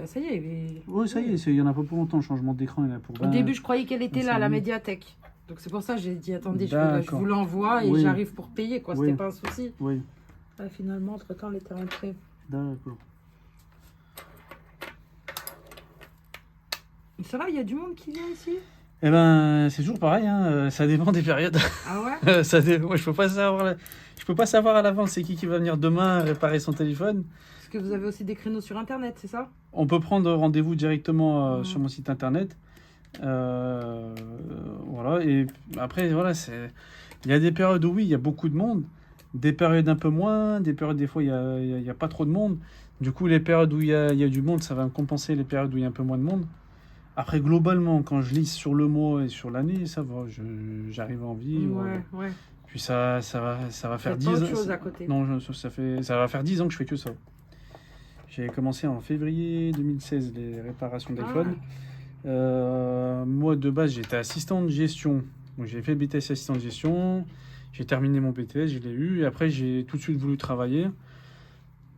Bah ça y est. Mais... Oui, ça y est, il y en a pas pour longtemps, le changement d'écran, il y en a pour Au début, je croyais qu'elle était là, à la minutes. médiathèque. Donc c'est pour ça que j'ai dit, attendez, je D'accord. vous l'envoie et Oui. j'arrive pour payer, quoi. Oui. C'était pas un souci. Oui, Ah, finalement, entre-temps, elle était rentrée. d'accord. Ça va, il y a du monde qui vient ici? Eh ben, c'est toujours pareil, hein, ça dépend des périodes. Ah ouais? Moi, je peux pas savoir, je peux pas savoir à l'avance c'est qui va venir demain réparer son téléphone. Parce que vous avez aussi des créneaux sur Internet, c'est ça? On peut prendre rendez-vous directement Mhm. sur mon site internet. Voilà, et après, voilà, il y a des périodes où oui, il y a beaucoup de monde, des périodes un peu moins, des périodes des fois, il y a pas trop de monde. Du coup, les périodes où il y a du monde, ça va compenser les périodes où il y a un peu moins de monde. Après, globalement, quand je lise sur le mois et sur l'année, ça va, j'arrive à en vivre. Ouais. Puis ça va faire Faites 10 pas autre ans. chose à côté. Non, ça va faire 10 ans que je fais que ça. J'ai commencé en février 2016 les réparations d'iPhone. Moi, de base, j'étais assistant de gestion. Donc, j'ai fait BTS assistant de gestion. J'ai terminé mon BTS, je l'ai eu. Et après, j'ai tout de suite voulu travailler.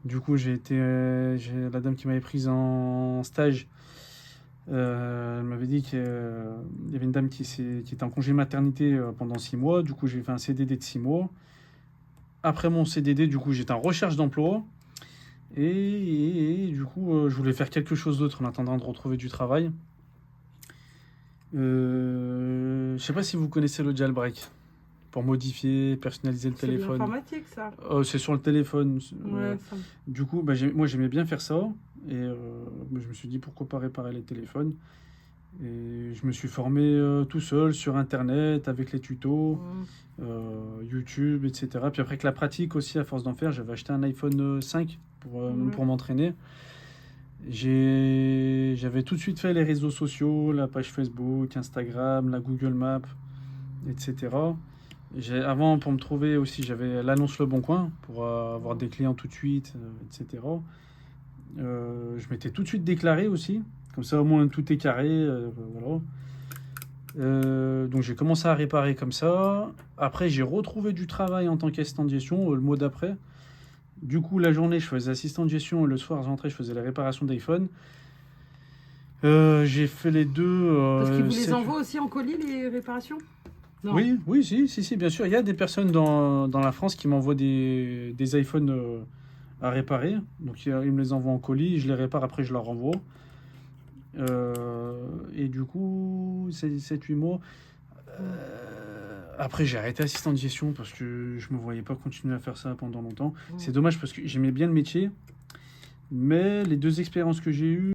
Du coup, la dame qui m'avait prise en stage. Elle m'avait dit qu'il y avait une dame qui était en congé maternité pendant 6 mois. Du coup, j'ai fait un CDD de 6 mois. Après mon CDD, du coup, j'étais en recherche d'emploi. Et du coup, je voulais faire quelque chose d'autre en attendant de retrouver du travail. Je sais pas si vous connaissez le jailbreak pour modifier, personnaliser le C'est de téléphone. l'informatique, ça. C'est sur le téléphone. Ouais, ça. Du coup, moi j'aimais bien faire ça et je me suis dit pourquoi pas réparer les téléphones. Et je me suis formé tout seul sur internet avec les tutos, YouTube, etc. Puis après que la pratique aussi, à force d'en faire, j'avais acheté un iPhone 5 pour m'entraîner. J'avais tout de suite fait les réseaux sociaux, la page Facebook, Instagram, la Google Maps, etc. Avant, pour me trouver aussi, j'avais l'annonce Le Bon Coin pour avoir des clients tout de suite, etc. Je m'étais tout de suite déclaré aussi, comme ça au moins tout est carré. Voilà. Donc j'ai commencé à réparer comme ça. Après, j'ai retrouvé du travail en tant qu'assistant de gestion le mois d'après. Du coup, la journée, je faisais assistant de gestion et le soir, je rentrais, je faisais les réparations d'iPhone. J'ai fait les deux. Parce qu'ils vous les envoient aussi en colis, les réparations? Non. Oui, si, bien sûr. Il y a des personnes dans la France qui m'envoient des iPhones à réparer. Donc, ils me les envoient en colis, je les répare, après je leur renvoie. Et du coup, c'est 7-8 mois. Après, j'ai arrêté assistant de gestion parce que je me voyais pas continuer à faire ça pendant longtemps. C'est dommage parce que j'aimais bien le métier. Mais les deux expériences que j'ai eues,